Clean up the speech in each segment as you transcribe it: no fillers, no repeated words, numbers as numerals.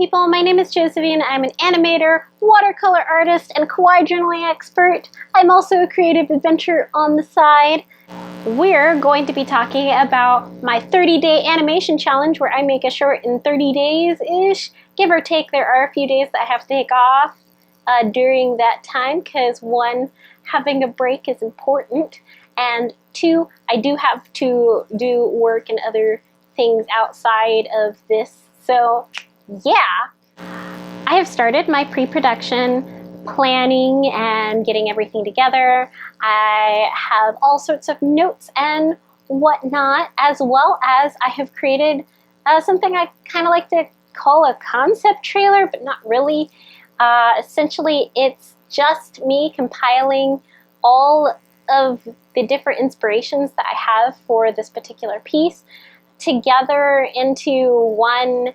people, my name is Josephine. I'm an animator, watercolor artist, and kawaii journaling expert. I'm also a creative adventurer on the side. We're going to be talking about my 30-day animation challenge where I make a short in 30 days-ish. Give or take, there are a few days that I have to take off during that time because one, having a break is important, and two, I do have to do work and other things outside of this. So yeah, I have started my pre-production planning and getting everything together. I have all sorts of notes and whatnot, as well as I have created something I kind of like to call a concept trailer, but not really. Essentially, it's just me compiling all of the different inspirations that I have for this particular piece together into one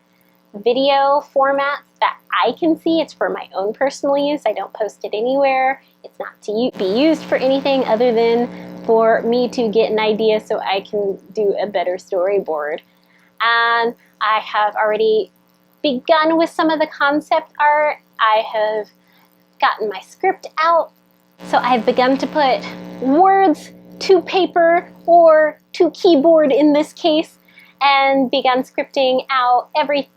video format that I can see. It's for my own personal use. I don't post it anywhere. It's not to be used for anything other than for me to get an idea so I can do a better storyboard. And I have already begun with some of the concept art. I have gotten my script out. So I've begun to put words to paper, or to keyboard in this case, and begun scripting out everything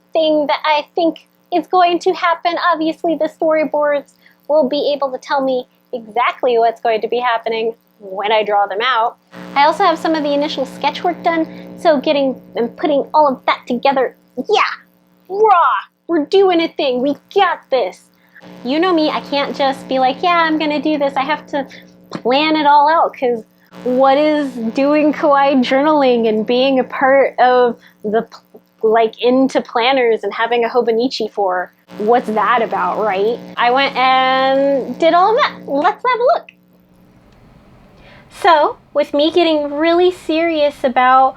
that I think is going to happen. Obviously, the storyboards will be able to tell me exactly what's going to be happening when I draw them out. I also have some of the initial sketch work done, so getting and putting all of that together, yeah, raw, we're doing a thing, we got this. You know me, I can't just be like, yeah, I'm gonna do this. I have to plan it all out, because what is doing kawaii journaling and being a part of the, like, into planners and having a hobonichi for? What's that about, right? I went and did all of that. Let's have a look. So, with me getting really serious about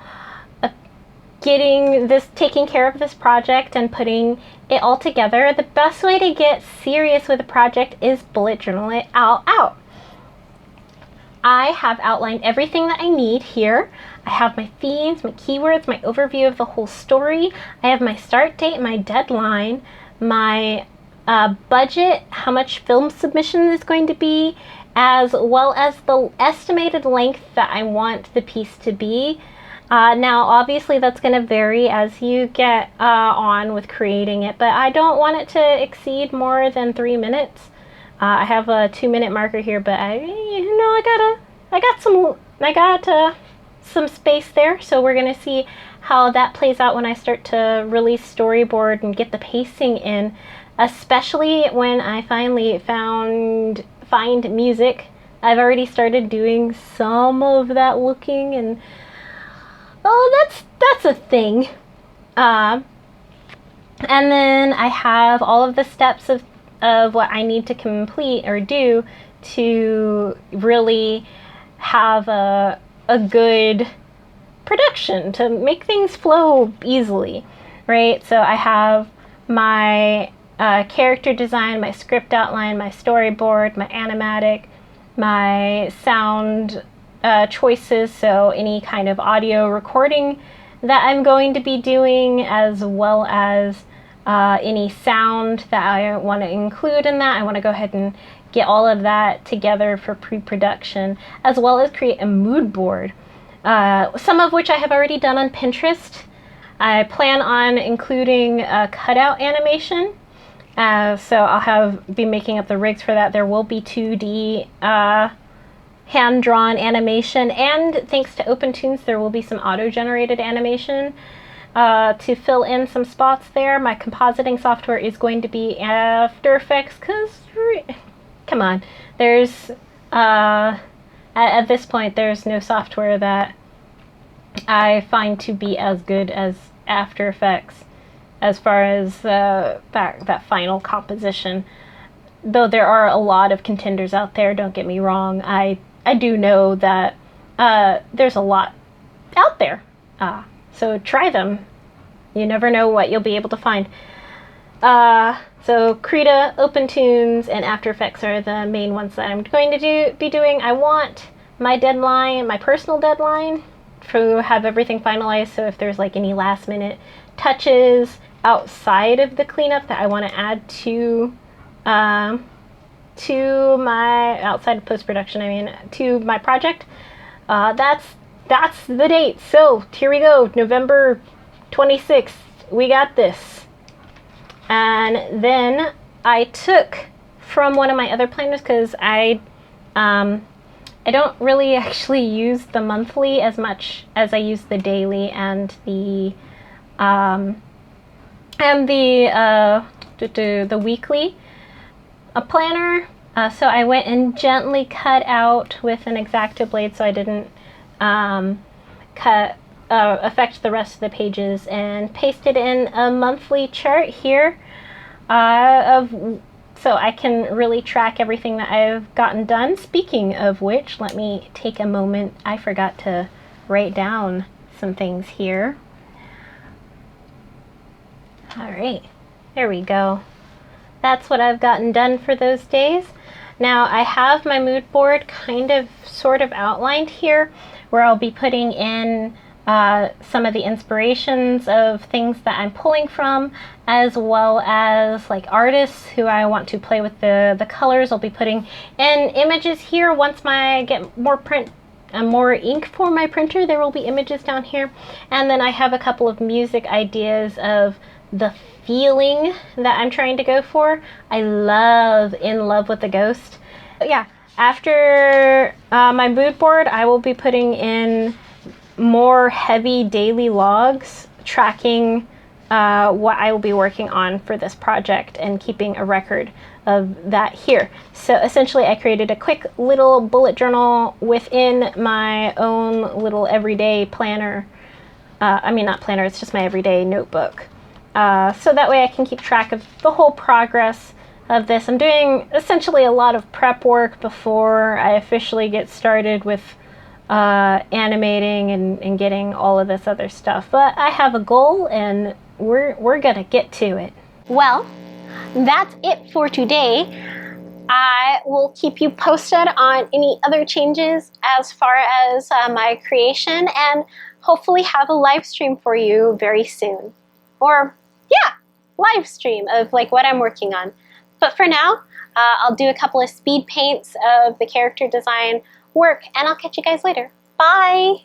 taking care of this project and putting it all together, the best way to get serious with a project is bullet journal it all out. I have outlined everything that I need here. I have my themes, my keywords, my overview of the whole story. I have my start date, my deadline, my budget, how much film submission is going to be, as well as the estimated length that I want the piece to be. Now, obviously, that's going to vary as you get on with creating it, but I don't want it to exceed more than 3 minutes. I have a 2-minute marker here, but I got some space there, so we're gonna see how that plays out when I start to really storyboard and get the pacing in, especially when I finally find music. I've already started doing some of that looking, and that's a thing. And then I have all of the steps of what I need to complete or do to really have a good production, to make things flow easily, right? So I have my character design, my script outline, my storyboard, my animatic, my sound choices, so any kind of audio recording that I'm going to be doing, as well as any sound that I want to include in that. I want to go ahead and get all of that together for pre-production, as well as create a mood board, some of which I have already done on Pinterest. I plan on including a cutout animation, so I'll be making up the rigs for that. There will be 2D hand-drawn animation, and thanks to OpenToonz, there will be some auto-generated animation to fill in some spots there. My compositing software is going to be After Effects, because, come on, there's, at this point, there's no software that I find to be as good as After Effects as far as that final composition. Though there are a lot of contenders out there, don't get me wrong, I do know that there's a lot out there. So try them. You never know what you'll be able to find. So Krita, OpenToonz, and After Effects are the main ones that I'm going to be doing. I want my deadline, my personal deadline, to have everything finalized, so if there's like any last minute touches outside of the cleanup that I want to add to my outside of post-production, I mean to my project, that's the date. So here we go, November 26th, we got this. And then I took from one of my other planners, because I don't really actually use the monthly as much as I use the daily and the weekly planner. So I went and gently cut out with an X-Acto blade so I didn't affect the rest of the pages, and pasted in a monthly chart here so I can really track everything that I've gotten done. Speaking of which, let me take a moment. I forgot to write down some things here. All right, there we go. That's what I've gotten done for those days. Now I have my mood board sort of outlined here, where I'll be putting in some of the inspirations of things that I'm pulling from, as well as like artists who I want to play with the colors. I'll be putting in images here. Once I get more ink for my printer, there will be images down here. And then I have a couple of music ideas of the feeling that I'm trying to go for. I love In Love with a Ghost. But yeah, after my mood board, I will be putting in more heavy daily logs tracking what I will be working on for this project and keeping a record of that here. So essentially I created a quick little bullet journal within my own little everyday planner. I mean, not planner, it's just my everyday notebook. So that way I can keep track of the whole progress of this. I'm doing essentially a lot of prep work before I officially get started with animating and getting all of this other stuff. But I have a goal, and we're gonna get to it. Well, that's it for today. I will keep you posted on any other changes as far as my creation, and hopefully have a live stream for you very soon. Or yeah, live stream of like what I'm working on. But for now, I'll do a couple of speed paints of the character design work, and I'll catch you guys later. Bye!